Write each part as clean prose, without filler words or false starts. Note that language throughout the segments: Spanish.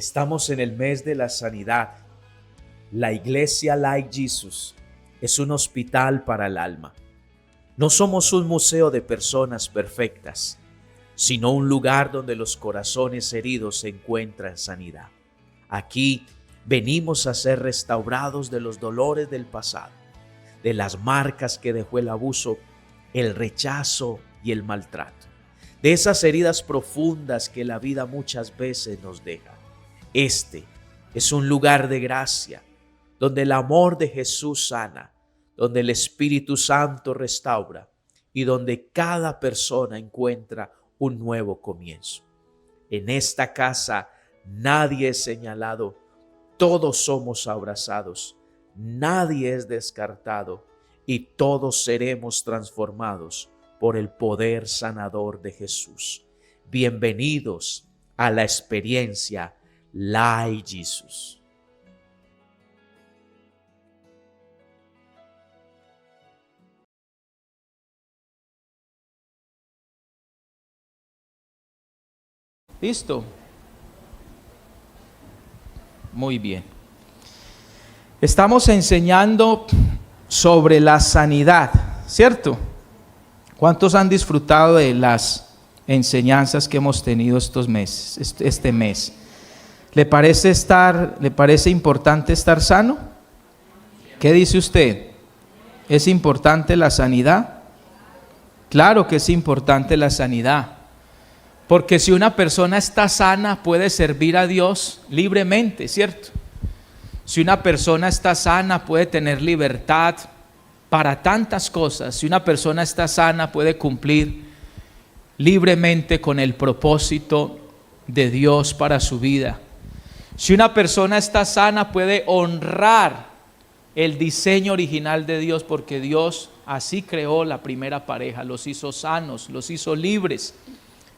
Estamos en el mes de la sanidad. La iglesia Like Jesus es un hospital para el alma. No somos un museo de personas perfectas, sino un lugar donde los corazones heridos encuentran sanidad. Aquí venimos a ser restaurados de los dolores del pasado, de las marcas que dejó el abuso, el rechazo y el maltrato, de esas heridas profundas que la vida muchas veces nos deja. Este es un lugar de gracia, donde el amor de Jesús sana, donde el Espíritu Santo restaura y donde cada persona encuentra un nuevo comienzo. En esta casa nadie es señalado, todos somos abrazados, nadie es descartado y todos seremos transformados por el poder sanador de Jesús. Bienvenidos a la experiencia Like Jesus. ¿Listo? Muy bien. Estamos enseñando sobre la sanidad, ¿cierto? ¿Cuántos han disfrutado de las enseñanzas que hemos tenido estos meses, este mes? ¿Le parece importante estar sano? ¿Qué dice usted? ¿Es importante la sanidad? Claro que es importante la sanidad. Porque si una persona está sana, puede servir a Dios libremente, ¿cierto? Si una persona está sana, puede tener libertad para tantas cosas. Si una persona está sana, puede cumplir libremente con el propósito de Dios para su vida. Si una persona está sana, puede honrar el diseño original de Dios, porque Dios así creó la primera pareja, los hizo sanos, los hizo libres.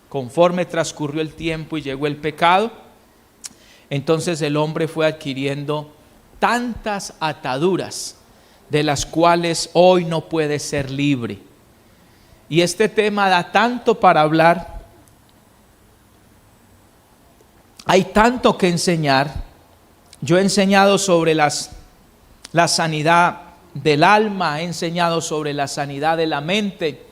Conforme transcurrió el tiempo y llegó el pecado, entonces el hombre fue adquiriendo tantas ataduras de las cuales hoy no puede ser libre. Y este tema da tanto para hablar, hay tanto que enseñar. Yo he enseñado sobre la sanidad del alma, he enseñado sobre la sanidad de la mente.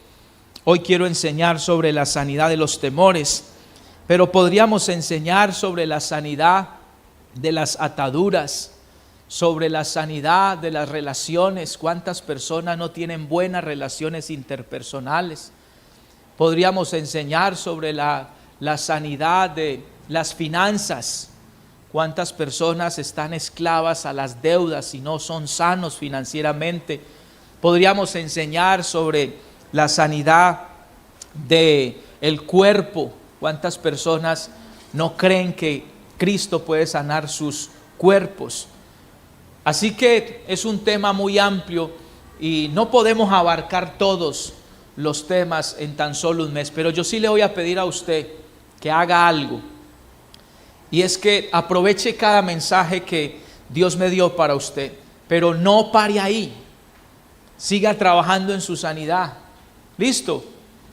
Hoy quiero enseñar sobre la sanidad de los temores, pero podríamos enseñar sobre la sanidad de las ataduras, sobre la sanidad de las relaciones. ¿Cuántas personas no tienen buenas relaciones interpersonales? Podríamos enseñar sobre la sanidad de las finanzas. ¿Cuántas personas están esclavas a las deudas y no son sanos financieramente? Podríamos enseñar sobre la sanidad del cuerpo. ¿Cuántas personas no creen que Cristo puede sanar sus cuerpos? Así que es un tema muy amplio y no podemos abarcar todos los temas en tan solo un mes, pero yo sí le voy a pedir a usted que haga algo, y es que aproveche cada mensaje que Dios me dio para usted, pero no pare ahí. Siga trabajando en su sanidad. ¿Listo?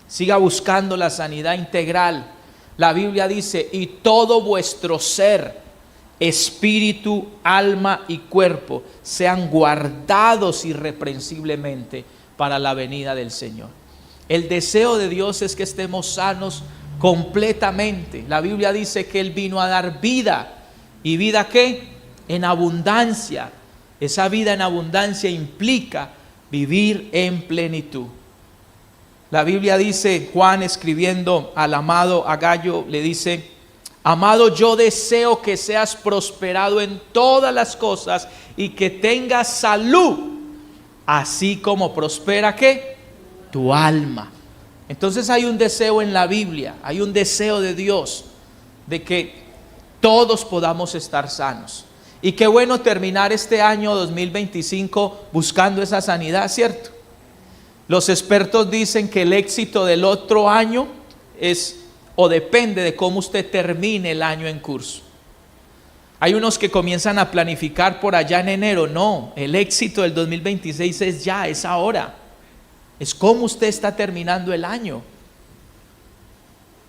Siga buscando la sanidad integral. La Biblia dice: y todo vuestro ser, espíritu, alma y cuerpo, sean guardados irreprensiblemente para la venida del Señor. El deseo de Dios es que estemos sanos completamente. La Biblia dice que Él vino a dar vida. ¿Y vida qué? En abundancia. Esa vida en abundancia implica vivir en plenitud. La Biblia dice, Juan escribiendo al amado Agallo, le dice: amado, yo deseo que seas prosperado en todas las cosas y que tengas salud, así como prospera ¿qué? Tu alma. Entonces hay un deseo en la Biblia, hay un deseo de Dios de que todos podamos estar sanos. Y qué bueno terminar este año 2025 buscando esa sanidad, ¿cierto? Los expertos dicen que el éxito del otro año es o depende de cómo usted termine el año en curso. Hay unos que comienzan a planificar por allá en enero. No, el éxito del 2026 es ya, es ahora. Es cómo usted está terminando el año.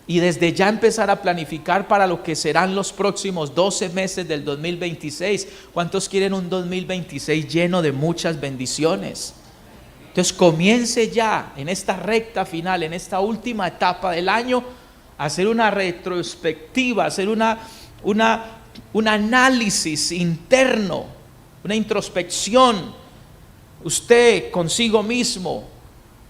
y desde ya empezar a planificar para lo que serán los próximos 12 meses del 2026. ¿Cuántos quieren un 2026 lleno de muchas bendiciones? Entonces comience ya en esta recta final, en esta última etapa del año, a hacer una retrospectiva, hacer un análisis interno, una introspección. Usted consigo mismo,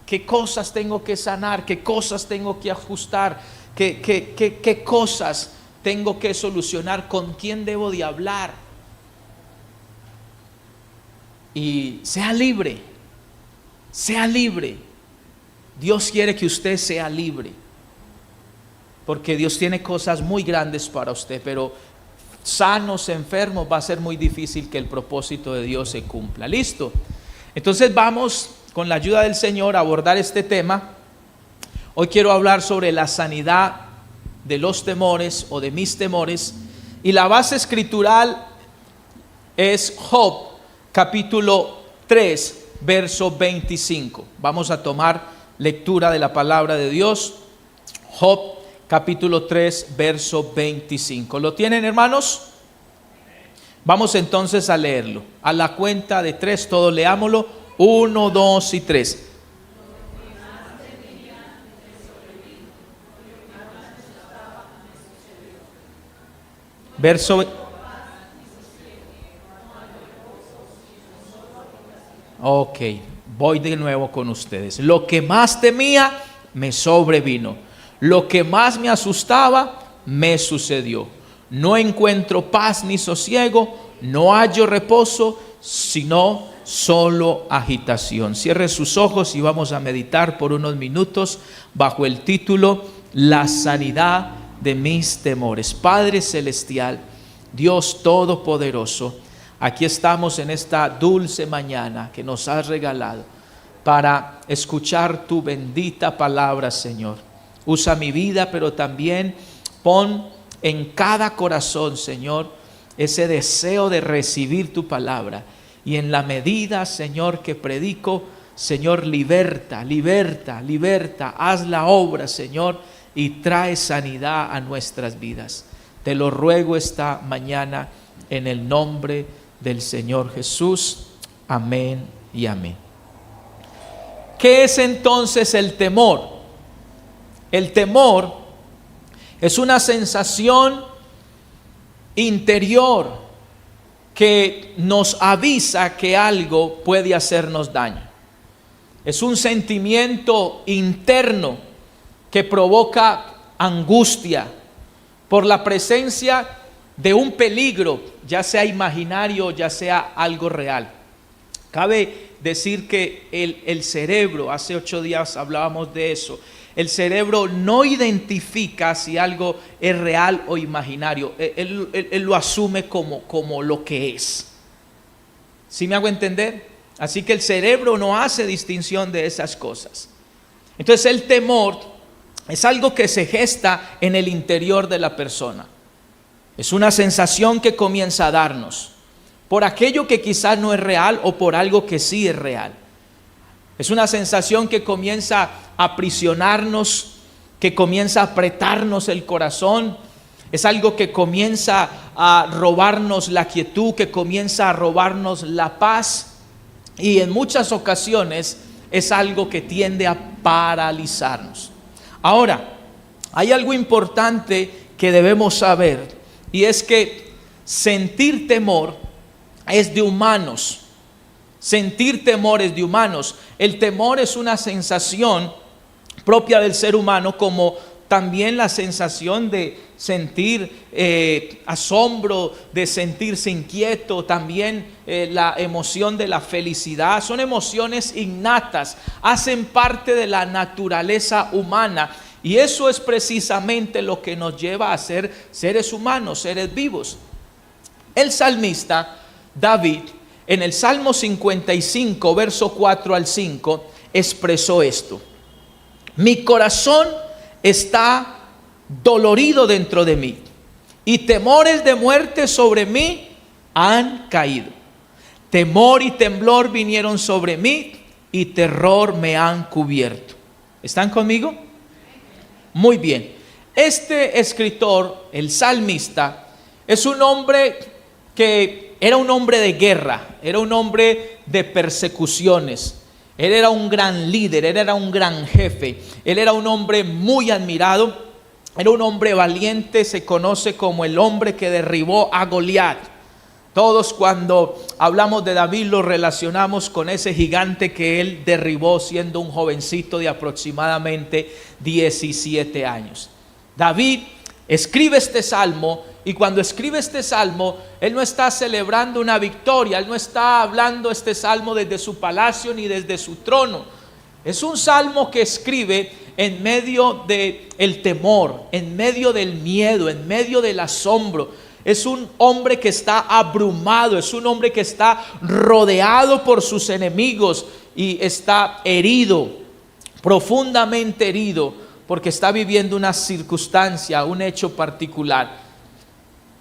¿qué cosas tengo que sanar? ¿Qué cosas tengo que ajustar? ¿Qué cosas tengo que solucionar? ¿Con quién debo de hablar? Y sea libre, sea libre. Dios quiere que usted sea libre, porque Dios tiene cosas muy grandes para usted, pero sanos, enfermos, va a ser muy difícil que el propósito de Dios se cumpla. ¿Listo? Entonces vamos, con la ayuda del Señor, a abordar este tema. Hoy quiero hablar sobre la sanidad de los temores o de mis temores, y la base escritural es Job capítulo 3 verso 25. Vamos a tomar lectura de la palabra de Dios. Job capítulo 3 verso 25. ¿Lo tienen, hermanos? Vamos entonces a leerlo. A la cuenta de 3 todos leámoslo. 1, 2 y 3. Verso. Ok, voy de nuevo con ustedes. Lo que más temía me sobrevino. Lo que más me asustaba me sucedió. No encuentro paz ni sosiego, no hallo reposo, sino solo agitación. Cierre sus ojos y vamos a meditar por unos minutos bajo el título La sanidad de mis temores. Padre celestial, Dios todopoderoso, aquí estamos en esta dulce mañana que nos has regalado para escuchar tu bendita palabra, Señor. Usa mi vida, pero también pon en cada corazón, Señor, ese deseo de recibir tu palabra. Y en la medida, Señor, que predico, Señor, liberta, haz la obra, Señor, y trae sanidad a nuestras vidas. Te lo ruego esta mañana en el nombre del Señor Jesús. Amén y amén. ¿Qué es entonces el temor? El temor es una sensación interior que nos avisa que algo puede hacernos daño. Es un sentimiento interno que provoca angustia por la presencia de un peligro, ya sea imaginario, ya sea algo real. Cabe decir que el cerebro, hace 8 días hablábamos de eso, el cerebro no identifica si algo es real o imaginario, él lo asume como lo que es. ¿Sí me hago entender? Así que el cerebro no hace distinción de esas cosas. Entonces el temor es algo que se gesta en el interior de la persona. Es una sensación que comienza a darnos por aquello que quizás no es real o por algo que sí es real. Es una sensación que comienza a aprisionarnos, que comienza a apretarnos el corazón. Es algo que comienza a robarnos la quietud, que comienza a robarnos la paz. Y en muchas ocasiones es algo que tiende a paralizarnos. Ahora, hay algo importante que debemos saber, y es que sentir temor es de humanos. Sentir temor es de humanos. El temor es una sensación propia del ser humano, como también la sensación de sentir asombro, de sentirse inquieto, también la emoción de la felicidad. Son emociones innatas, hacen parte de la naturaleza humana, y eso es precisamente lo que nos lleva a ser seres humanos, seres vivos. El salmista David, en el Salmo 55, verso 4 al 5, expresó esto: mi corazón está dolorido dentro de mí, y temores de muerte sobre mí han caído. Temor y temblor vinieron sobre mí, y terror me han cubierto. ¿Están conmigo? Muy bien. Este escritor, el salmista, es un hombre que era un hombre de guerra, era un hombre de persecuciones. Él era un gran líder, él era un gran jefe, él era un hombre muy admirado, era un hombre valiente, se conoce como el hombre que derribó a Goliat. Todos cuando hablamos de David lo relacionamos con ese gigante que él derribó siendo un jovencito de aproximadamente 17 años. David escribe este salmo y cuando escribe este salmo, él no está celebrando una victoria, él no está hablando este salmo desde su palacio ni desde su trono. Es un salmo que escribe en medio del temor, en medio del miedo, en medio del asombro. Es un hombre que está abrumado, es un hombre que está rodeado por sus enemigos y está herido, profundamente herido, porque está viviendo una circunstancia, un hecho particular.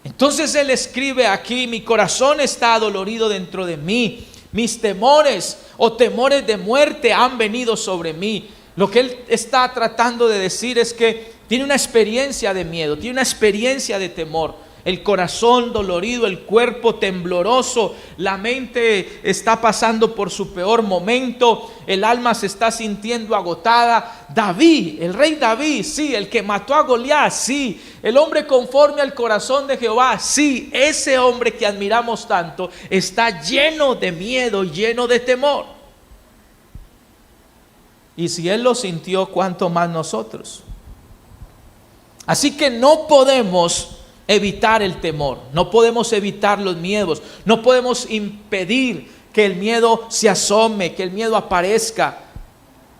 Entonces él escribe aquí: mi corazón está adolorido dentro de mí, mis temores o temores de muerte han venido sobre mí. Lo que él está tratando de decir es que tiene una experiencia de miedo, tiene una experiencia de temor. El corazón dolorido, el cuerpo tembloroso, la mente está pasando por su peor momento, el alma se está sintiendo agotada. David, el rey David, sí, el que mató a Goliat, sí, el hombre conforme al corazón de Jehová, sí, ese hombre que admiramos tanto está lleno de miedo, lleno de temor. Y si él lo sintió, ¿cuánto más nosotros? Así que no podemos evitar el temor, no podemos evitar los miedos, no podemos impedir que el miedo se asome, que el miedo aparezca,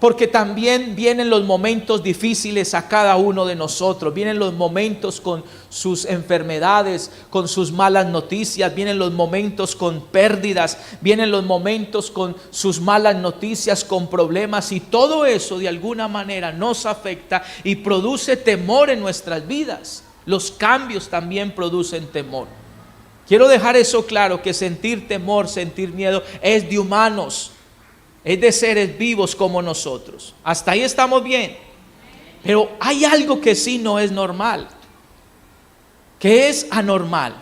porque también vienen los momentos difíciles a cada uno de nosotros, vienen los momentos con sus enfermedades, con sus malas noticias, vienen los momentos con pérdidas, vienen los momentos con sus malas noticias, con problemas, y todo eso de alguna manera nos afecta y produce temor en nuestras vidas. Los cambios también producen temor. Quiero dejar eso claro, que sentir temor, sentir miedo es de humanos, es de seres vivos como nosotros. Hasta ahí estamos bien. Pero hay algo que sí no es normal, que es anormal.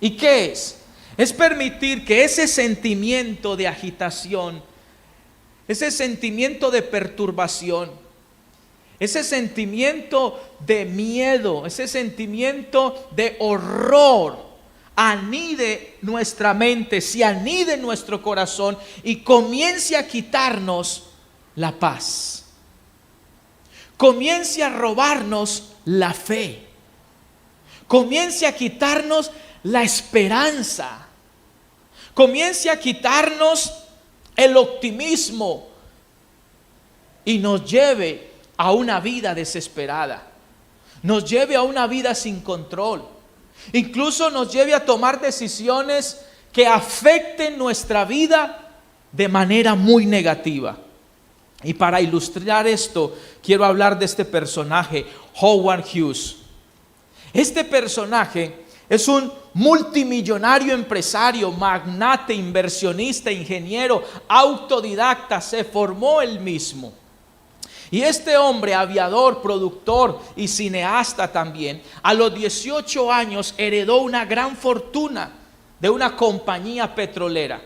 ¿Y qué es? Es permitir que ese sentimiento de agitación, ese sentimiento de perturbación, ese sentimiento de miedo, ese sentimiento de horror, anide nuestra mente, se anide en nuestro corazón y comience a quitarnos la paz. Comience a robarnos la fe. Comience a quitarnos la esperanza. Comience a quitarnos el optimismo y nos lleve a una vida desesperada, nos lleve a una vida sin control, incluso nos lleve a tomar decisiones que afecten nuestra vida de manera muy negativa. Y para ilustrar esto, quiero hablar de este personaje, Howard Hughes. Este personaje es un multimillonario empresario, magnate, inversionista, ingeniero, autodidacta, se formó él mismo. Y este hombre, aviador, productor y cineasta también, a los 18 años heredó una gran fortuna de una compañía petrolera.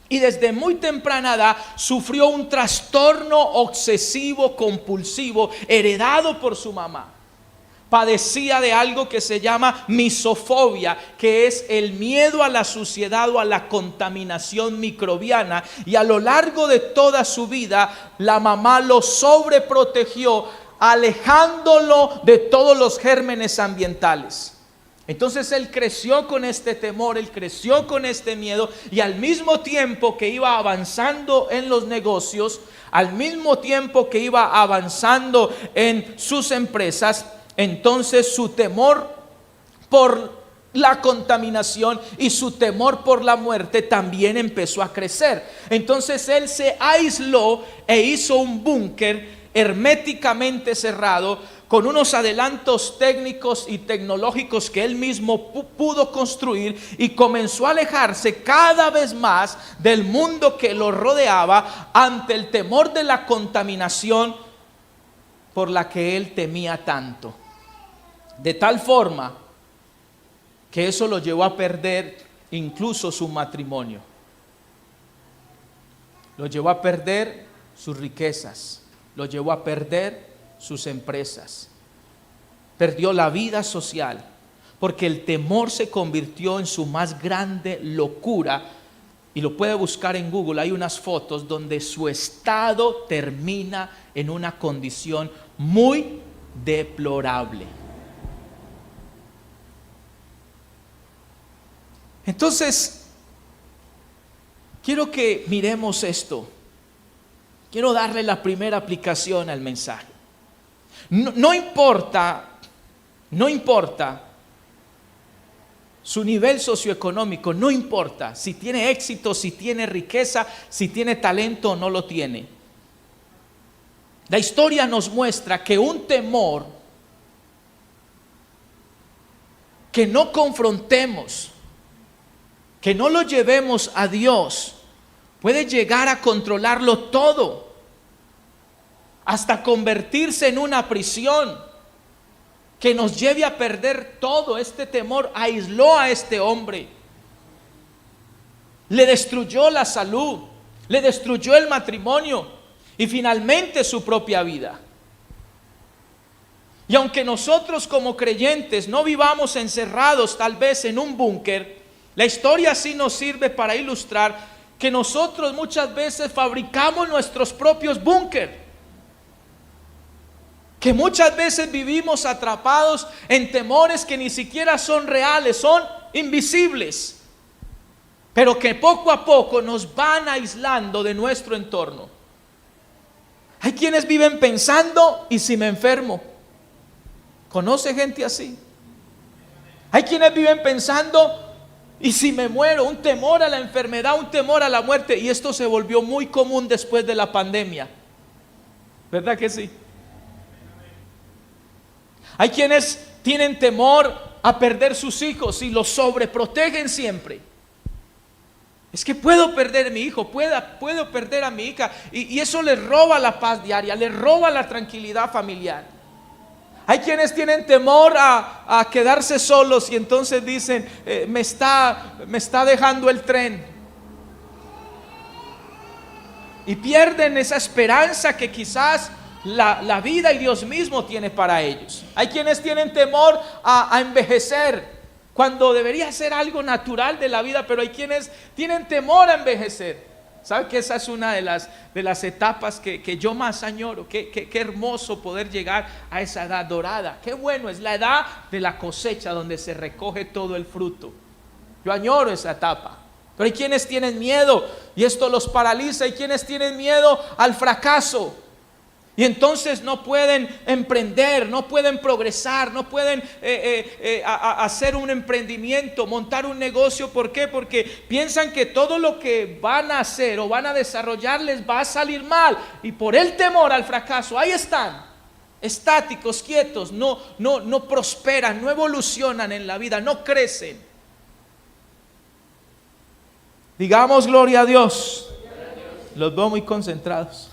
Y desde muy temprana edad sufrió un trastorno obsesivo compulsivo heredado por su mamá. Padecía de algo que se llama misofobia, que es el miedo a la suciedad o a la contaminación microbiana, y a lo largo de toda su vida la mamá lo sobreprotegió, alejándolo de todos los gérmenes ambientales. Entonces él creció con este temor, él creció con este miedo, y al mismo tiempo que iba avanzando en los negocios, al mismo tiempo que iba avanzando en sus empresas, entonces su temor por la contaminación y su temor por la muerte también empezó a crecer. Entonces él se aisló e hizo un búnker herméticamente cerrado con unos adelantos técnicos y tecnológicos que él mismo pudo construir, y comenzó a alejarse cada vez más del mundo que lo rodeaba ante el temor de la contaminación por la que él temía tanto. de tal forma que eso lo llevó a perder incluso su matrimonio. Lo llevó a perder sus riquezas, lo llevó a perder sus empresas. Perdió la vida social, porque el temor se convirtió en su más grande locura. Y lo puede buscar en Google, hay unas fotos donde su estado termina en una condición muy deplorable. Entonces, quiero que miremos esto. Quiero darle la primera aplicación al mensaje. No importa su nivel socioeconómico, no importa si tiene éxito, si tiene riqueza, si tiene talento o no lo tiene. La historia nos muestra que un temor que no confrontemos, que no lo llevemos a Dios, puede llegar a controlarlo todo, hasta convertirse en una prisión que nos lleve a perder todo. Este temor aisló a este hombre, le destruyó la salud, le destruyó el matrimonio y finalmente su propia vida. Y aunque nosotros como creyentes no vivamos encerrados tal vez en un búnker, la historia sí nos sirve para ilustrar que nosotros muchas veces fabricamos nuestros propios búnker. Que muchas veces vivimos atrapados en temores que ni siquiera son reales, son invisibles, pero que poco a poco nos van aislando de nuestro entorno. Hay quienes viven pensando: ¿y si me enfermo? ¿Conoce gente así? Hay quienes viven pensando: ¿y si me muero? Un temor a la enfermedad, un temor a la muerte. Y esto se volvió muy común después de la pandemia. ¿Verdad que sí? Hay quienes tienen temor a perder sus hijos y los sobreprotegen siempre. Es que puedo perder a mi hijo, puedo perder a mi hija, y eso les roba la paz diaria, les roba la tranquilidad familiar. Hay quienes tienen temor a quedarse solos y entonces dicen: me está dejando el tren. Y pierden esa esperanza que quizás la vida y Dios mismo tiene para ellos. Hay quienes tienen temor a envejecer, cuando debería ser algo natural de la vida, pero hay quienes tienen temor a envejecer. ¿Sabe que esa es una de las etapas que yo más añoro? Qué hermoso poder llegar a esa edad dorada. Qué bueno, es la edad de la cosecha, donde se recoge todo el fruto. Yo añoro esa etapa. Pero hay quienes tienen miedo y esto los paraliza. Hay quienes tienen miedo al fracaso y entonces no pueden emprender, no pueden progresar, no pueden hacer un emprendimiento, montar un negocio. ¿Por qué? Porque piensan que todo lo que van a hacer o van a desarrollar les va a salir mal, y por el temor al fracaso ahí están, estáticos, quietos, no prosperan, no evolucionan en la vida, no crecen. Digamos gloria a Dios. Los veo muy concentrados.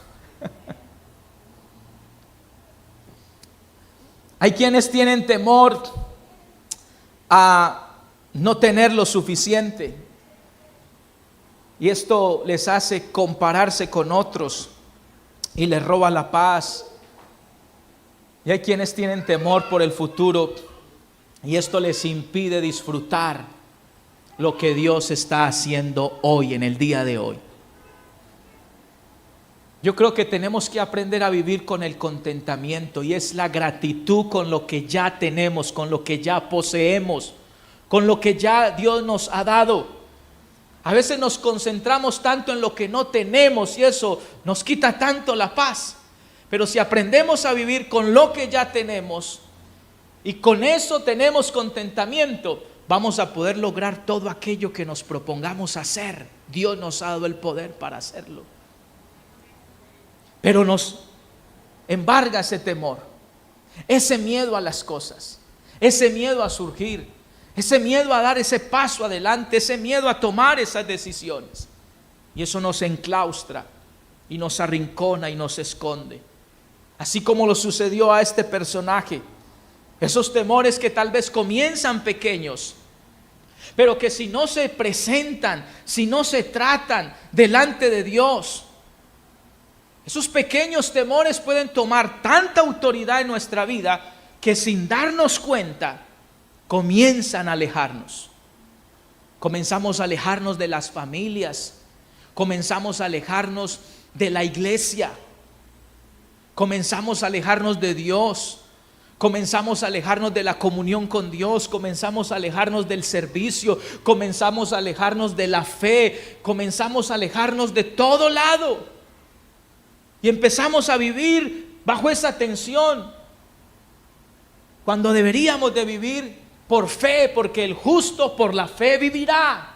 Hay quienes tienen temor a no tener lo suficiente, y esto les hace compararse con otros y les roba la paz. Y hay quienes tienen temor por el futuro y esto les impide disfrutar lo que Dios está haciendo hoy, en el día de hoy. Yo creo que tenemos que aprender a vivir con el contentamiento, y es la gratitud con lo que ya tenemos, con lo que ya poseemos, con lo que ya Dios nos ha dado. A veces nos concentramos tanto en lo que no tenemos y eso nos quita tanto la paz. Pero si aprendemos a vivir con lo que ya tenemos y con eso tenemos contentamiento, vamos a poder lograr todo aquello que nos propongamos hacer. Dios nos ha dado el poder para hacerlo. Pero nos embarga ese temor, ese miedo a las cosas, ese miedo a surgir, ese miedo a dar ese paso adelante, ese miedo a tomar esas decisiones. Y eso nos enclaustra y nos arrincona y nos esconde. Así como lo sucedió a este personaje Esos temores que tal vez comienzan pequeños, pero que si no se presentan, si no se tratan delante de Dios, esos pequeños temores pueden tomar tanta autoridad en nuestra vida que sin darnos cuenta comienzan a alejarnos. Comenzamos a alejarnos de las familias, comenzamos a alejarnos de la iglesia, comenzamos a alejarnos de Dios, comenzamos a alejarnos de la comunión con Dios, comenzamos a alejarnos del servicio, comenzamos a alejarnos de la fe, comenzamos a alejarnos de todo lado y empezamos a vivir bajo esa tensión, cuando deberíamos de vivir por fe, porque el justo por la fe vivirá.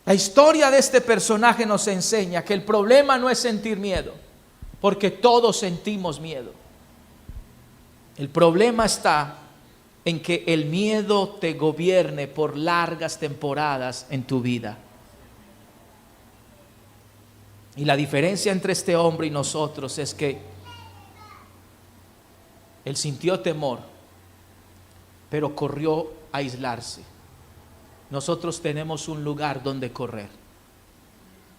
La historia de este personaje nos enseña que el problema no es sentir miedo, porque todos sentimos miedo. El problema está en que el miedo te gobierne por largas temporadas en tu vida. Y la diferencia entre este hombre y nosotros es que él sintió temor, pero corrió a aislarse. Nosotros tenemos un lugar donde correr.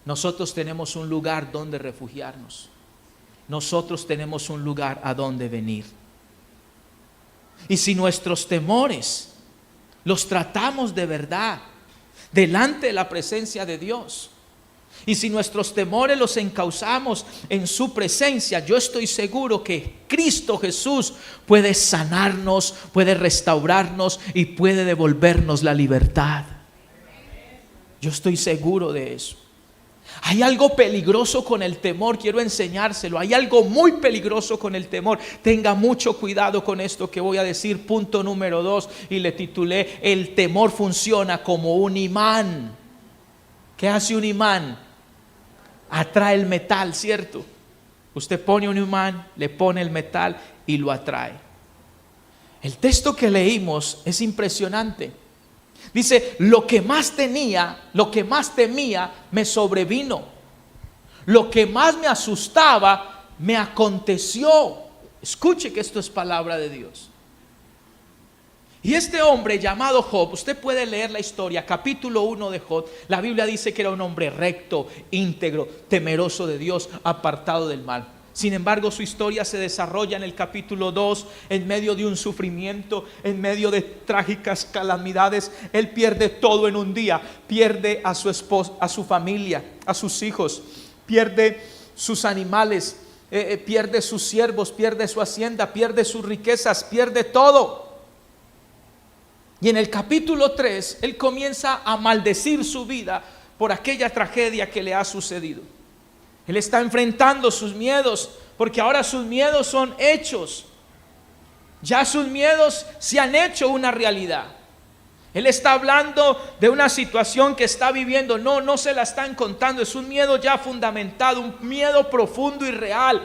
Nosotros tenemos un lugar donde refugiarnos. Nosotros tenemos un lugar a donde venir. Y si nuestros temores los tratamos de verdad delante de la presencia de Dios, y si nuestros temores los encauzamos en su presencia, yo estoy seguro que Cristo Jesús puede sanarnos, puede restaurarnos y puede devolvernos la libertad. Yo estoy seguro de eso. Hay algo peligroso con el temor, quiero enseñárselo. Hay algo muy peligroso con el temor. Tenga mucho cuidado con esto que voy a decir. Punto número 2, y le titulé: el temor funciona como un imán. ¿Qué hace un imán? Atrae el metal, ¿cierto? Usted pone un imán, le pone el metal y lo atrae. El texto que leímos es impresionante. Dice: lo que más temía, me sobrevino. Lo que más me asustaba, me aconteció. Escuche que esto es palabra de Dios. Y este hombre llamado Job, usted puede leer la historia, capítulo 1 de Job. La Biblia dice que era un hombre recto, íntegro, temeroso de Dios, apartado del mal. Sin embargo, su historia se desarrolla en el capítulo 2, en medio de un sufrimiento, en medio de trágicas calamidades. Él pierde todo en un día. Pierde a su esposa, a su familia, a sus hijos, pierde sus animales, pierde sus siervos, pierde su hacienda, pierde sus riquezas, pierde todo. Y en el capítulo 3, él comienza a maldecir su vida por aquella tragedia que le ha sucedido. Él está enfrentando sus miedos, porque ahora sus miedos son hechos. Ya sus miedos se han hecho una realidad. Él está hablando de una situación que está viviendo. No se la están contando. Es un miedo ya fundamentado, un miedo profundo y real.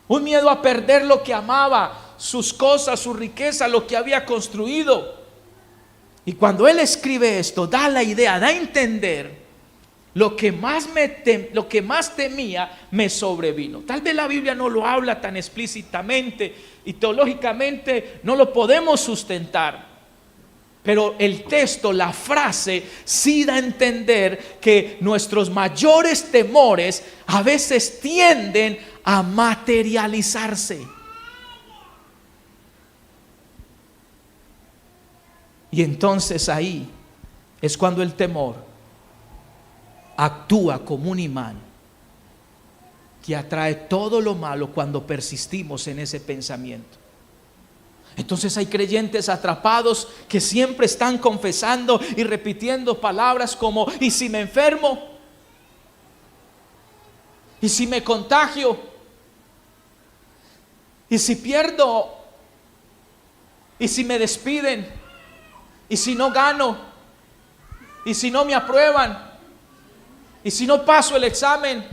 Un miedo a perder lo que amaba, sus cosas, su riqueza, lo que había construido. Y cuando él escribe esto, da la idea, da a entender: lo que más temía me sobrevino. Tal vez la Biblia no lo habla tan explícitamente y teológicamente no lo podemos sustentar, pero el texto, la frase, sí da a entender que nuestros mayores temores a veces tienden a materializarse. Y entonces ahí es cuando el temor actúa como un imán que atrae todo lo malo cuando persistimos en ese pensamiento. Entonces hay creyentes atrapados que siempre están confesando y repitiendo palabras como: ¿y si me enfermo? ¿Y si me contagio? ¿Y si pierdo? ¿Y si me despiden? ¿Y si no gano? ¿Y si no me aprueban? ¿Y si no paso el examen?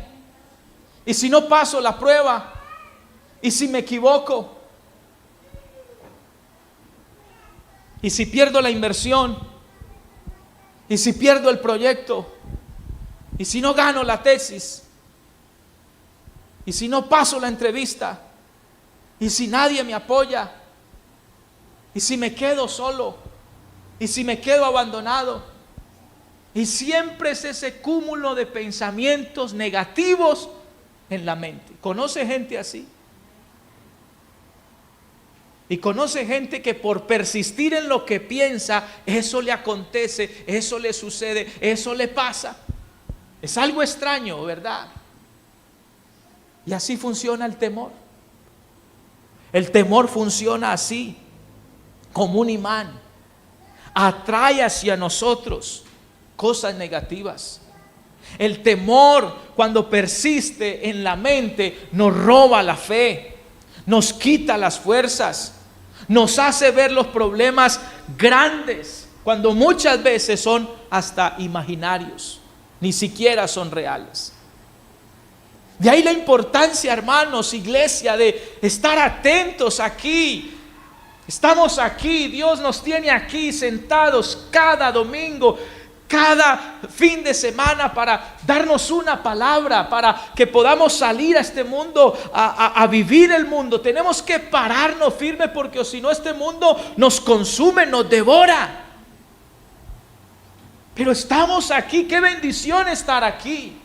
¿Y si no paso la prueba? ¿Y si me equivoco? ¿Y si pierdo la inversión? ¿Y si pierdo el proyecto? ¿Y si no gano la tesis? ¿Y si no paso la entrevista? ¿Y si nadie me apoya? ¿Y si me quedo solo? ¿Y si me quedo abandonado? Y siempre es ese cúmulo de pensamientos negativos en la mente. ¿Conoce gente así? Y conoce gente que por persistir en lo que piensa, eso le acontece, eso le sucede, eso le pasa. Es algo extraño, ¿verdad? Y así funciona el temor. El temor funciona así, como un imán. Atrae hacia nosotros cosas negativas. El temor, cuando persiste en la mente, nos roba la fe, nos quita las fuerzas, nos hace ver los problemas grandes, cuando muchas veces son hasta imaginarios, ni siquiera son reales. De ahí la importancia, hermanos, iglesia, de estar atentos aquí. Estamos aquí, Dios nos tiene aquí sentados cada domingo, cada fin de semana, para darnos una palabra, para que podamos salir a este mundo, a vivir el mundo. Tenemos que pararnos firme, porque si no, este mundo nos consume, nos devora. Pero estamos aquí, qué bendición estar aquí.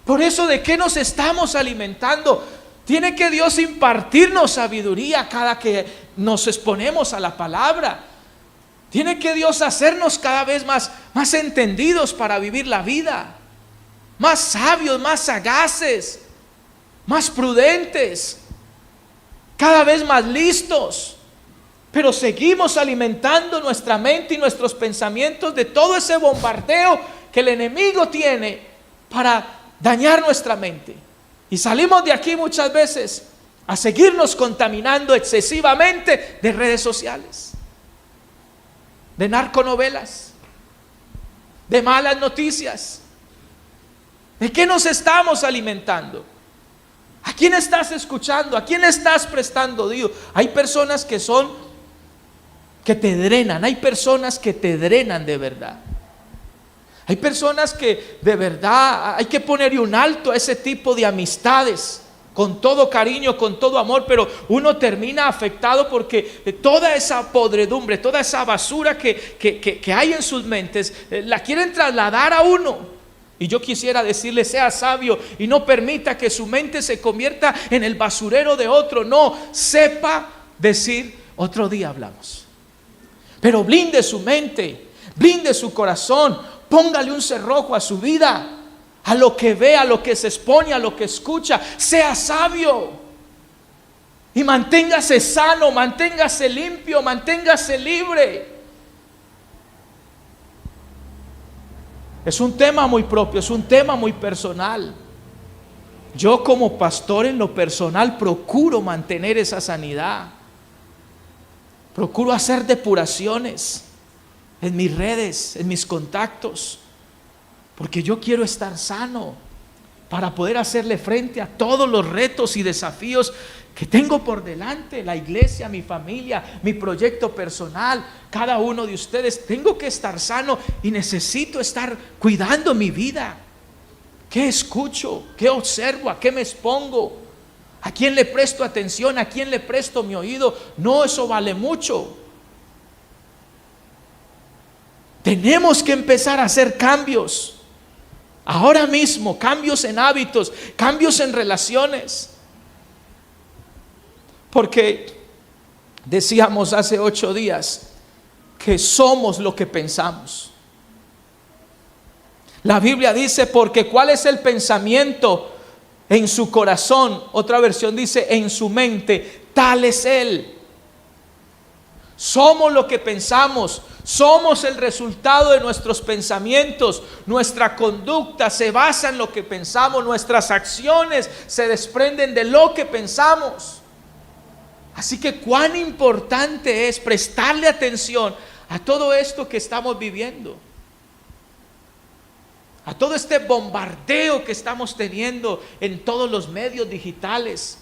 Por eso, ¿de qué nos estamos alimentando? Tiene que Dios impartirnos sabiduría cada que nos exponemos a la palabra. Tiene que Dios hacernos cada vez más entendidos para vivir la vida, más sabios, más sagaces, más prudentes, cada vez más listos. Pero seguimos alimentando nuestra mente y nuestros pensamientos de todo ese bombardeo que el enemigo tiene para dañar nuestra mente. Y salimos de aquí muchas veces a seguirnos contaminando excesivamente de redes sociales, de narconovelas, de malas noticias. ¿De qué nos estamos alimentando? ¿A quién estás escuchando? ¿A quién estás prestando oído? Hay personas que te drenan, hay personas que te drenan de verdad. Hay personas que de verdad hay que ponerle un alto a ese tipo de amistades, con todo cariño, con todo amor, pero uno termina afectado porque toda esa podredumbre, toda esa basura que hay en sus mentes, la quieren trasladar a uno. Y yo quisiera decirle, sea sabio y no permita que su mente se convierta en el basurero de otro. No, sepa decir, otro día hablamos. Pero blinde su mente, blinde su corazón. Póngale un cerrojo a su vida, a lo que ve, a lo que se expone, a lo que escucha. Sea sabio y manténgase sano, manténgase limpio, manténgase libre. Es un tema muy propio, es un tema muy personal. Yo, como pastor, en lo personal procuro mantener esa sanidad. Procuro hacer depuraciones en mis redes, en mis contactos, porque yo quiero estar sano para poder hacerle frente a todos los retos y desafíos que tengo por delante. La iglesia, mi familia, mi proyecto personal, cada uno de ustedes. Tengo que estar sano y necesito estar cuidando mi vida. ¿Qué escucho? ¿Qué observo? ¿A qué me expongo? ¿A quién le presto atención? ¿A quién le presto mi oído? No, eso vale mucho. Tenemos que empezar a hacer cambios ahora mismo, cambios en hábitos, cambios en relaciones. Porque decíamos hace 8 días que somos lo que pensamos. La Biblia dice, porque ¿cuál es el pensamiento en su corazón? Otra versión dice, en su mente, tal es él. Somos lo que pensamos, somos el resultado de nuestros pensamientos. Nuestra conducta se basa en lo que pensamos, nuestras acciones se desprenden de lo que pensamos. Así que cuán importante es prestarle atención a todo esto que estamos viviendo, a todo este bombardeo que estamos teniendo en todos los medios digitales,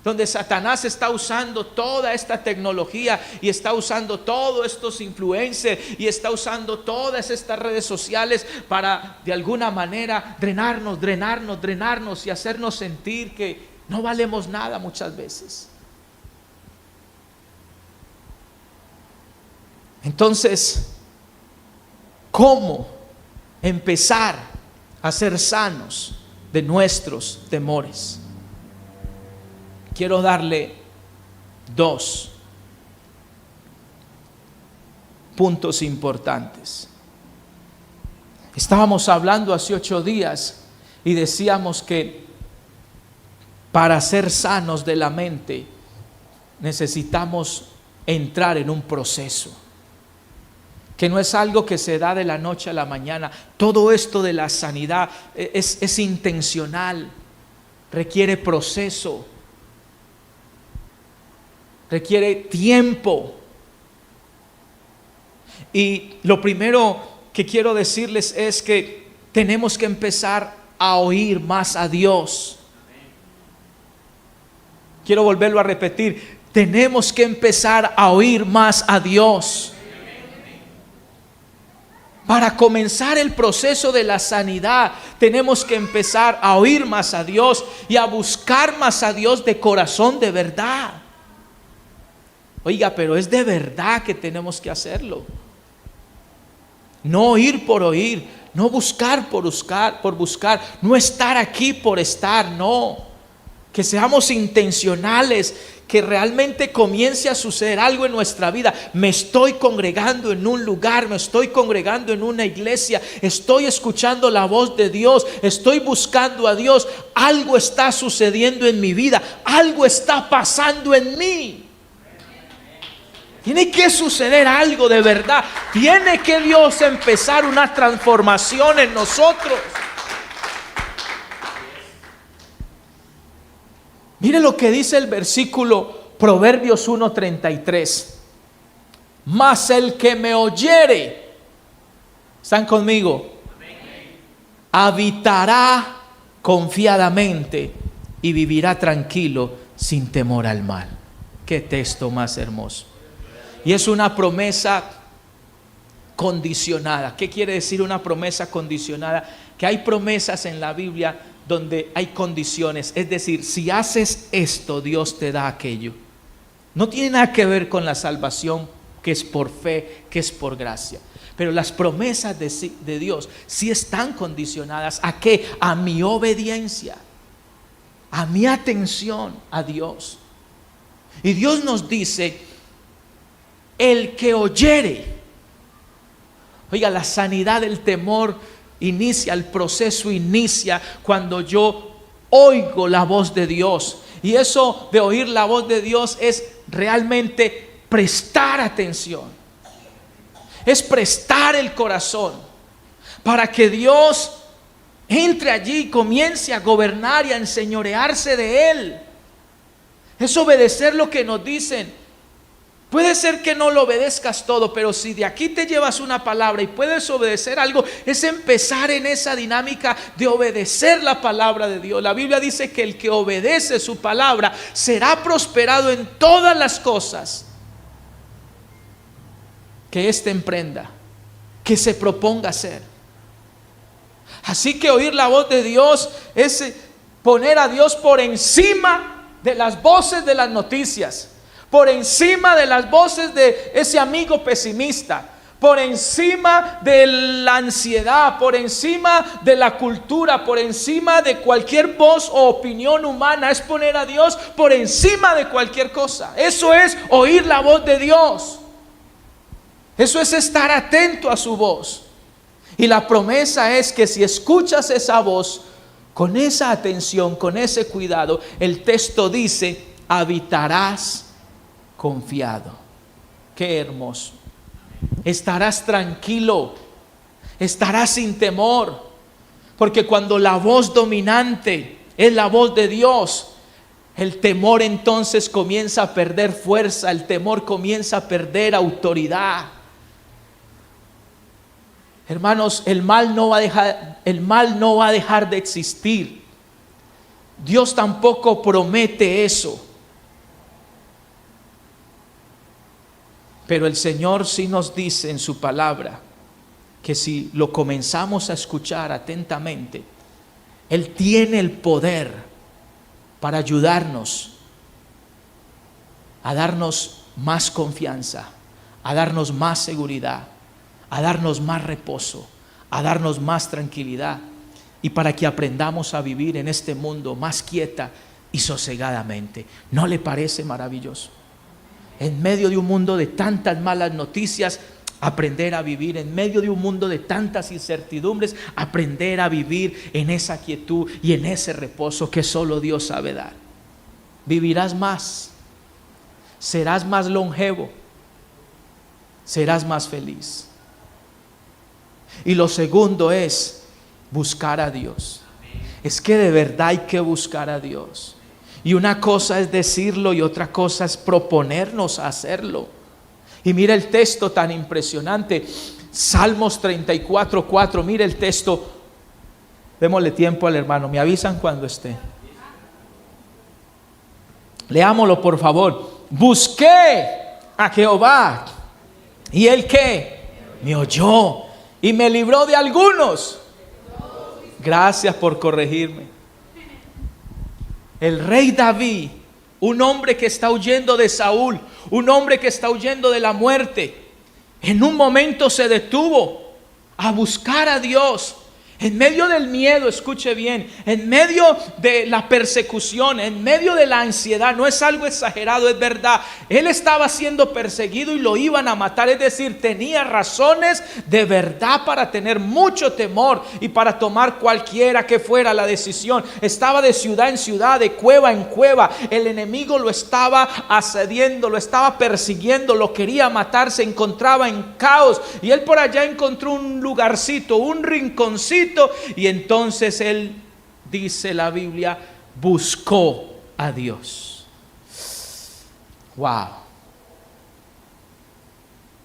donde Satanás está usando toda esta tecnología y está usando todos estos influencers y está usando todas estas redes sociales para de alguna manera drenarnos y hacernos sentir que no valemos nada muchas veces. Entonces, ¿cómo empezar a ser sanos de nuestros temores? Quiero darle 2 puntos importantes. Estábamos hablando hace 8 días y decíamos que para ser sanos de la mente necesitamos entrar en un proceso, que no es algo que se da de la noche a la mañana. Todo esto de la sanidad es intencional, requiere proceso, requiere tiempo. Y lo primero que quiero decirles es que tenemos que empezar a oír más a Dios. Quiero volverlo a repetir, tenemos que empezar a oír más a Dios. Para comenzar el proceso de la sanidad, tenemos que empezar a oír más a Dios y a buscar más a Dios de corazón, de verdad. Oiga, pero es de verdad que tenemos que hacerlo. No oír por oír, no buscar por buscar, no estar aquí por estar, no. Que seamos intencionales, que realmente comience a suceder algo en nuestra vida. Me estoy congregando en un lugar, me estoy congregando en una iglesia, estoy escuchando la voz de Dios, estoy buscando a Dios. Algo está sucediendo en mi vida, algo está pasando en mí. Tiene que suceder algo de verdad. Tiene que Dios empezar una transformación en nosotros. Mire lo que dice el versículo Proverbios 1:33. Mas el que me oyere, ¿están conmigo? Habitará confiadamente y vivirá tranquilo sin temor al mal. Qué texto más hermoso. Y es una promesa condicionada. ¿Qué quiere decir una promesa condicionada? Que hay promesas en la Biblia donde hay condiciones. Es decir, si haces esto, Dios te da aquello. No tiene nada que ver con la salvación, que es por fe, que es por gracia. Pero las promesas de Dios sí están condicionadas. ¿A qué? A mi obediencia, a mi atención a Dios. Y Dios nos dice, el que oyere. Oiga, la sanidad del temor inicia, el proceso inicia cuando yo oigo la voz de Dios. Y eso de oír la voz de Dios es realmente prestar atención, es prestar el corazón para que Dios entre allí y comience a gobernar y a enseñorearse de Él. Es obedecer lo que nos dicen. Puede ser que no lo obedezcas todo, pero si de aquí te llevas una palabra y puedes obedecer algo, es empezar en esa dinámica de obedecer la palabra de Dios. La Biblia dice que el que obedece su palabra será prosperado en todas las cosas que éste emprenda, que se proponga hacer. Así que oír la voz de Dios es poner a Dios por encima de las voces de las noticias, por encima de las voces de ese amigo pesimista, por encima de la ansiedad, por encima de la cultura, por encima de cualquier voz o opinión humana. Es poner a Dios por encima de cualquier cosa. Eso es oír la voz de Dios. Eso es estar atento a su voz. Y la promesa es que si escuchas esa voz con esa atención, con ese cuidado, el texto dice, habitarás confiado. Qué hermoso. Estarás tranquilo, estarás sin temor, porque cuando la voz dominante es la voz de Dios, el temor entonces comienza a perder fuerza, el temor comienza a perder autoridad. Hermanos, el mal no va a dejar de existir. Dios tampoco promete eso. Pero el Señor sí nos dice en su palabra que si lo comenzamos a escuchar atentamente, Él tiene el poder para ayudarnos a darnos más confianza, a darnos más seguridad, a darnos más reposo, a darnos más tranquilidad, y para que aprendamos a vivir en este mundo más quieta y sosegadamente. ¿No le parece maravilloso? En medio de un mundo de tantas malas noticias, aprender a vivir. En medio de un mundo de tantas incertidumbres, aprender a vivir en esa quietud y en ese reposo que solo Dios sabe dar. Vivirás más, serás más longevo, serás más feliz. Y lo segundo es buscar a Dios. Es que de verdad hay que buscar a Dios. Y una cosa es decirlo y otra cosa es proponernos a hacerlo. Y mira el texto tan impresionante, Salmos 34:4. Mira el texto. Démosle tiempo al hermano, me avisan cuando esté. Leámoslo por favor. Busqué a Jehová, y Él ¿qué? Me oyó y me libró de algunos. Gracias por corregirme. El rey David, un hombre que está huyendo de Saúl, un hombre que está huyendo de la muerte, en un momento se detuvo a buscar a Dios. En medio del miedo, escuche bien, en medio de la persecución, en medio de la ansiedad, no es algo exagerado, es verdad. Él estaba siendo perseguido y lo iban a matar, es decir, tenía razones de verdad para tener mucho temor y para tomar cualquiera que fuera la decisión. Estaba de ciudad en ciudad, de cueva en cueva. El enemigo lo estaba asediando, lo estaba persiguiendo, lo quería matar, se encontraba en caos. Y él por allá encontró un lugarcito, un rinconcito. Y entonces él, dice la Biblia, buscó a Dios. Wow.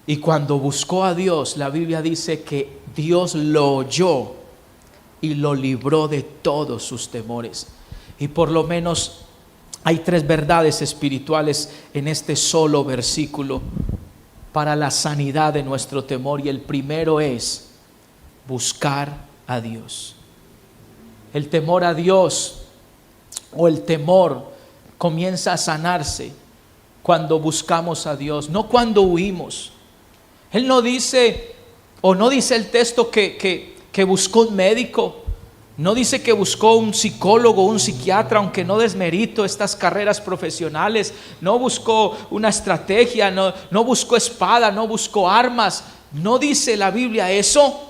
Y cuando buscó a Dios, la Biblia dice que Dios lo oyó y lo libró de todos sus temores. Y por lo menos hay 3 verdades espirituales en este solo versículo para la sanidad de nuestro temor. Y el primero es buscar a Dios. El temor a Dios, o el temor, comienza a sanarse cuando buscamos a Dios, no cuando huimos. Él no dice, o no dice el texto que buscó un médico, no dice que buscó un psicólogo, un psiquiatra, aunque no desmerito estas carreras profesionales. No buscó una estrategia, no buscó espada, no buscó armas. No dice la Biblia eso.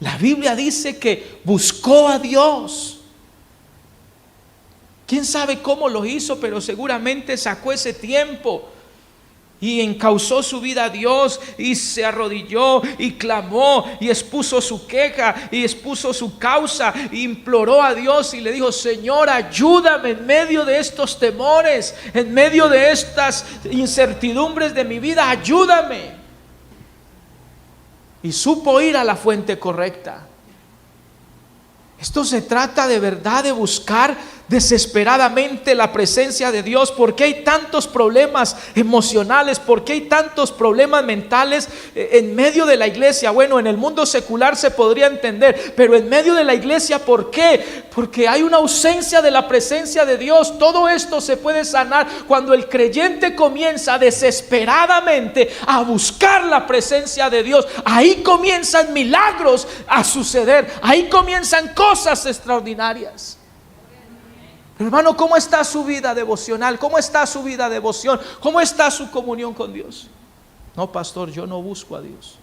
La Biblia dice que buscó a Dios. ¿Quién sabe cómo lo hizo? Pero seguramente sacó ese tiempo y encauzó su vida a Dios, y se arrodilló y clamó y expuso su queja y expuso su causa, e imploró a Dios y le dijo: Señor, ayúdame en medio de estos temores, en medio de estas incertidumbres de mi vida, ayúdame. Y supo ir a la fuente correcta. Esto se trata de verdad de buscar desesperadamente la presencia de Dios. ¿Por qué hay tantos problemas emocionales? ¿Por qué hay tantos problemas mentales en medio de la iglesia? Bueno, en el mundo secular se podría entender, pero en medio de la iglesia, ¿por qué? Porque hay una ausencia de la presencia de Dios. Todo esto se puede sanar cuando el creyente comienza desesperadamente a buscar la presencia de Dios. Ahí comienzan milagros a suceder, ahí comienzan cosas extraordinarias. Hermano, ¿cómo está su vida devocional? ¿Cómo está su vida de devoción? ¿Cómo está su comunión con Dios? No, pastor, yo no busco a Dios.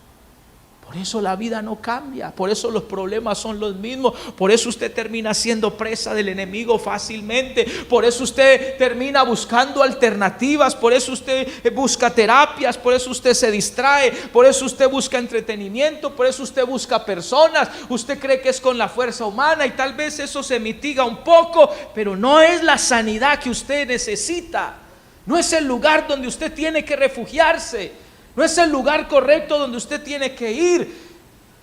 Por eso la vida no cambia, por eso los problemas son los mismos, por eso usted termina siendo presa del enemigo fácilmente, por eso usted termina buscando alternativas, por eso usted busca terapias, por eso usted se distrae, por eso usted busca entretenimiento, por eso usted busca personas. Usted cree que es con la fuerza humana y tal vez eso se mitiga un poco, pero no es la sanidad que usted necesita, no es el lugar donde usted tiene que refugiarse. No es el lugar correcto donde usted tiene que ir.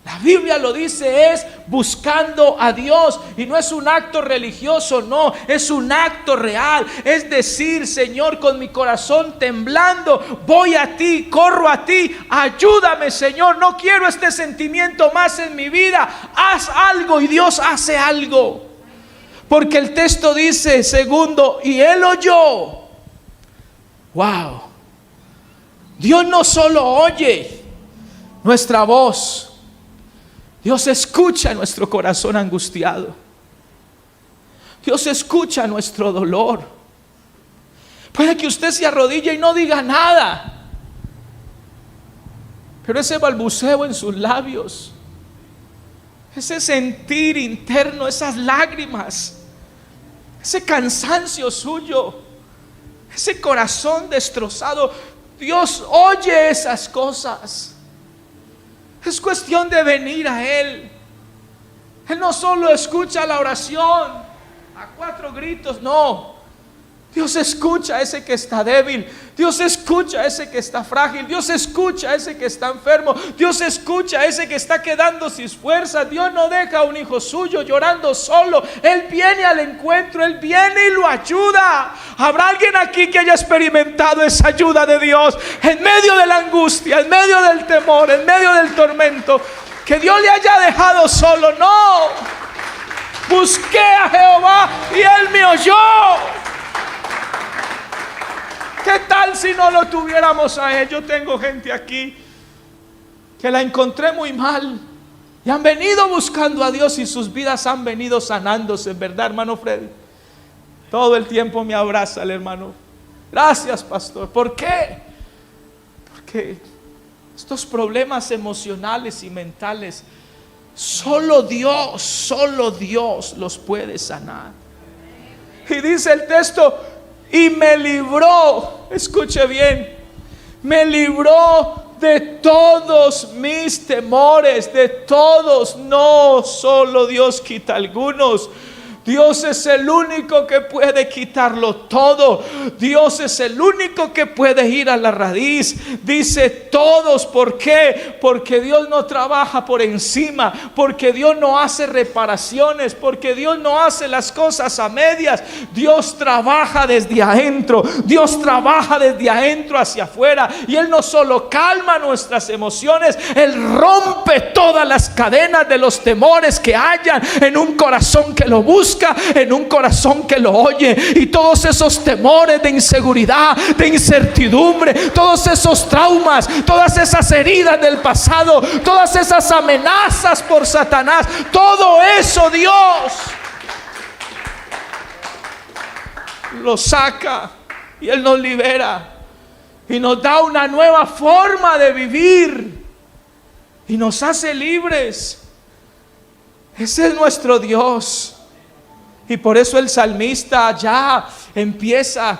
La Biblia lo dice, es buscando a Dios. Y no es un acto religioso, no, es un acto real. Es decir, Señor, con mi corazón temblando, voy a ti, corro a ti, ayúdame, Señor. No quiero este sentimiento más en mi vida. Haz algo, y Dios hace algo. Porque el texto dice, segundo, y Él oyó. Wow. Dios no solo oye nuestra voz, Dios escucha nuestro corazón angustiado. Dios escucha nuestro dolor. Puede que usted se arrodille y no diga nada, pero ese balbuceo en sus labios, ese sentir interno, esas lágrimas, ese cansancio suyo, ese corazón destrozado, Dios oye esas cosas. Es cuestión de venir a Él. Él no solo escucha la oración a 4 gritos, no. Dios escucha a ese que está débil. Dios escucha a ese que está frágil. Dios escucha a ese que está enfermo. Dios escucha a ese que está quedando sin fuerza. Dios no deja a un hijo suyo llorando solo. Él viene al encuentro. Él viene y lo ayuda. ¿Habrá alguien aquí que haya experimentado esa ayuda de Dios en medio de la angustia, en medio del temor, en medio del tormento? Que Dios le haya dejado solo. No. Busqué a Jehová y Él me oyó. ¿Qué tal si no lo tuviéramos a Él? Yo tengo gente aquí que la encontré muy mal y han venido buscando a Dios y sus vidas han venido sanándose, ¿verdad, hermano Freddy? Todo el tiempo me abraza el hermano. Gracias, pastor. ¿Por qué? Porque estos problemas emocionales y mentales, solo Dios los puede sanar. Y dice el texto, y me libró, escuche bien, me libró de todos mis temores, de todos. No solo Dios quita algunos, Dios es el único que puede quitarlo todo. Dios es el único que puede ir a la raíz. Dice todos. ¿Por qué? Porque Dios no trabaja por encima, porque Dios no hace reparaciones, porque Dios no hace las cosas a medias. Dios trabaja desde adentro. Dios trabaja desde adentro hacia afuera. Y Él no solo calma nuestras emociones, Él rompe todas las cadenas de los temores que hayan en un corazón que lo busca, en un corazón que lo oye. Y todos esos temores de inseguridad, de incertidumbre, todos esos traumas, todas esas heridas del pasado, todas esas amenazas por Satanás, todo eso Dios lo saca y Él nos libera y nos da una nueva forma de vivir y nos hace libres. Ese es nuestro Dios. Y por eso el salmista ya empieza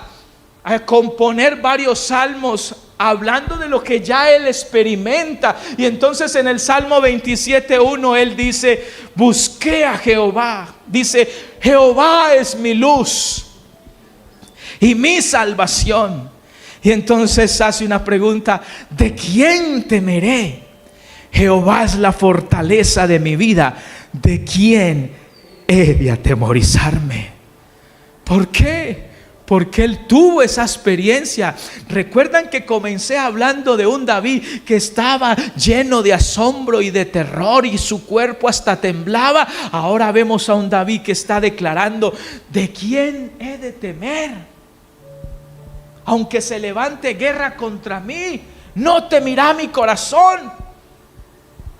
a componer varios salmos hablando de lo que ya él experimenta. Y entonces en el Salmo 27:1 él dice, busqué a Jehová. Dice, Jehová es mi luz y mi salvación. Y entonces hace una pregunta, ¿de quién temeré? Jehová es la fortaleza de mi vida. ¿De quién he de atemorizarme? ¿Por qué? Porque él tuvo esa experiencia. Recuerdan que comencé hablando de un David que estaba lleno de asombro y de terror y su cuerpo hasta temblaba. Ahora vemos a un David que está declarando, ¿de quién he de temer? Aunque se levante guerra contra mí, no temerá mi corazón.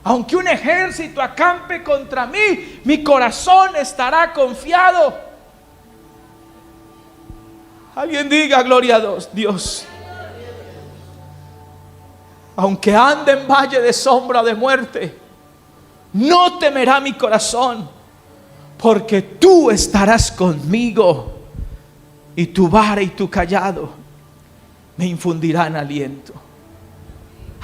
Aunque un ejército acampe contra mí, mi corazón estará confiado. Alguien diga gloria a Dios. Aunque ande en valle de sombra de muerte, no temerá mi corazón, porque tú estarás conmigo y tu vara y tu cayado me infundirán aliento.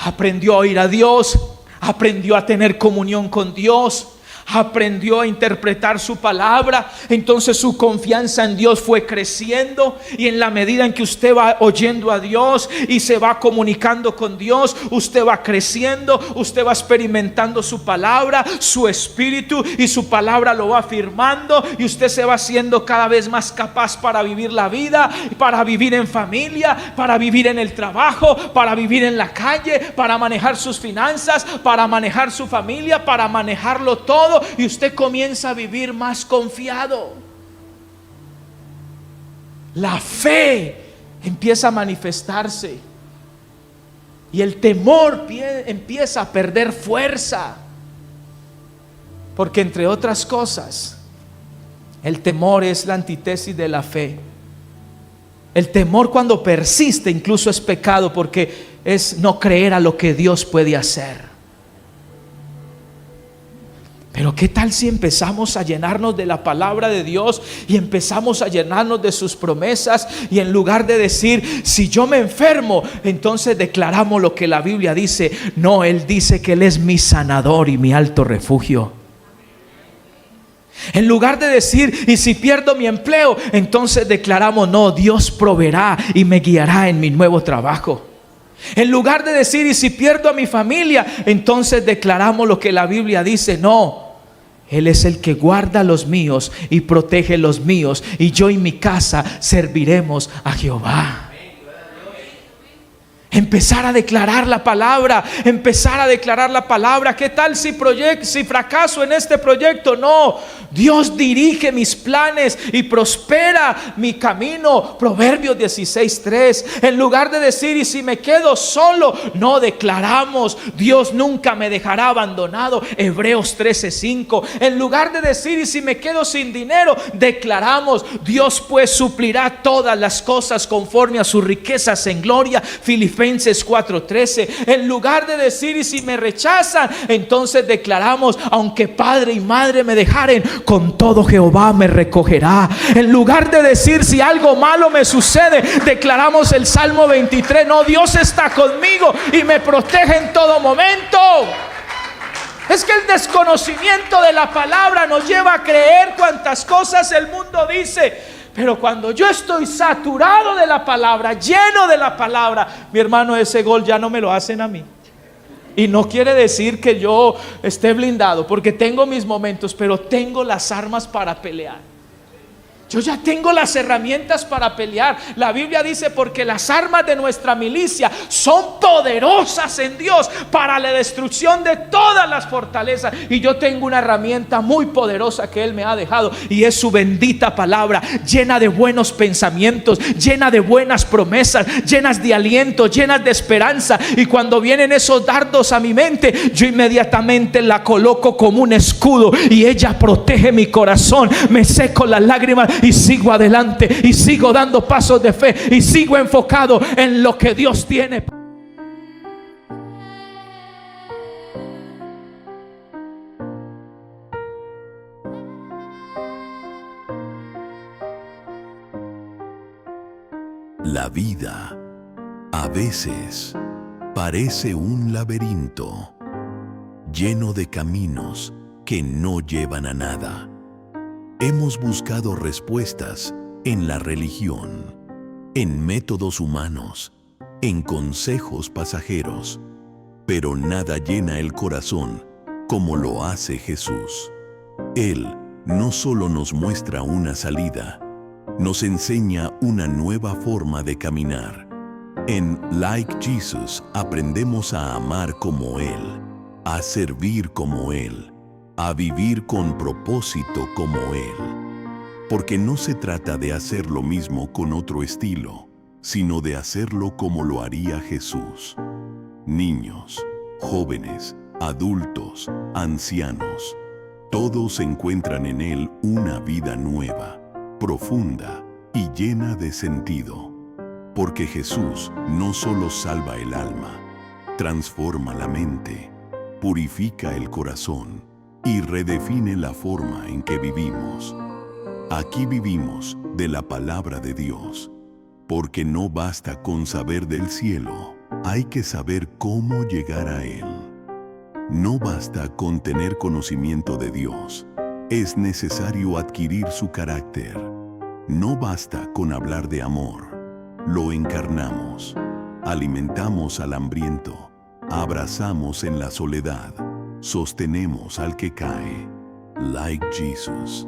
Aprendió a oír a Dios. Aprendió a tener comunión con Dios. aprendió a interpretar su palabra, entonces su confianza en Dios fue creciendo. Y en la medida en que usted va oyendo a Dios y se va comunicando con Dios, usted va creciendo, usted va experimentando su palabra, su espíritu, y su palabra lo va afirmando, y usted se va haciendo cada vez más capaz para vivir la vida, para vivir en familia, para vivir en el trabajo, para vivir en la calle, para manejar sus finanzas, para manejar su familia, para manejarlo todo, y usted comienza a vivir más confiado. La fe empieza a manifestarse y el temor empieza a perder fuerza, porque entre otras cosas, el temor es la antítesis de la fe. El temor, cuando persiste, incluso es pecado, porque es no creer a lo que Dios puede hacer. Pero ¿qué tal si empezamos a llenarnos de la palabra de Dios y empezamos a llenarnos de sus promesas, y en lugar de decir, si yo me enfermo, entonces declaramos lo que la Biblia dice? No, Él dice que Él es mi sanador y mi alto refugio. En lugar de decir, y si pierdo mi empleo, entonces declaramos, no, Dios proveerá y me guiará en mi nuevo trabajo. En lugar de decir, y si pierdo a mi familia, entonces declaramos lo que la Biblia dice. No, Él es el que guarda los míos y protege los míos, y yo y mi casa serviremos a Jehová. Empezar a declarar la palabra, empezar a declarar la palabra. ¿Qué tal si fracaso en este proyecto? No, Dios dirige mis planes y prospera mi camino. Proverbios 16:3. En lugar de decir, y si me quedo solo, no, declaramos, Dios nunca me dejará abandonado. Hebreos 13:5. En lugar de decir, y si me quedo sin dinero, declaramos, Dios pues suplirá todas las cosas conforme a sus riquezas en gloria. Filipenses 4:13. En lugar de decir, y si me rechazan, entonces declaramos, aunque padre y madre me dejaren, con todo Jehová me recogerá. En lugar de decir, si algo malo me sucede, declaramos el Salmo 23. No, Dios está conmigo y me protege en todo momento. Es que el desconocimiento de la palabra nos lleva a creer cuantas cosas el mundo dice. Pero cuando yo estoy saturado de la palabra, lleno de la palabra, mi hermano, ese gol ya no me lo hacen a mí. Y no quiere decir que yo esté blindado, porque tengo mis momentos, pero tengo las armas para pelear. Yo ya tengo las herramientas para pelear. La Biblia dice, porque las armas de nuestra milicia son poderosas en Dios para la destrucción de todas las fortalezas. Y yo tengo una herramienta muy poderosa que Él me ha dejado, y es su bendita palabra, llena de buenos pensamientos, llena de buenas promesas, llenas de aliento, llenas de esperanza. Y cuando vienen esos dardos a mi mente, yo inmediatamente la coloco como un escudo, y ella protege mi corazón. Me seco las lágrimas y sigo adelante, y sigo dando pasos de fe, y sigo enfocado en lo que Dios tiene. La vida a veces parece un laberinto lleno de caminos que no llevan a nada. Hemos buscado respuestas en la religión, en métodos humanos, en consejos pasajeros, pero nada llena el corazón como lo hace Jesús. Él no solo nos muestra una salida, nos enseña una nueva forma de caminar. En Like Jesus aprendemos a amar como Él, a servir como Él, a vivir con propósito como Él. Porque no se trata de hacer lo mismo con otro estilo, sino de hacerlo como lo haría Jesús. Niños, jóvenes, adultos, ancianos, todos encuentran en Él una vida nueva, profunda y llena de sentido. Porque Jesús no solo salva el alma, transforma la mente, purifica el corazón y redefine la forma en que vivimos. Aquí vivimos de la palabra de Dios, porque no basta con saber del cielo, hay que saber cómo llegar a Él. No basta con tener conocimiento de Dios, es necesario adquirir su carácter. No basta con hablar de amor, lo encarnamos. Alimentamos al hambriento, abrazamos en la soledad, sostenemos al que cae. Like Jesus,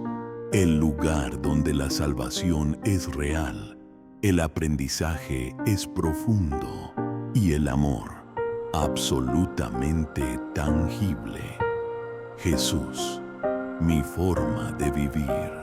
el lugar donde la salvación es real, el aprendizaje es profundo y el amor absolutamente tangible. Jesús, mi forma de vivir.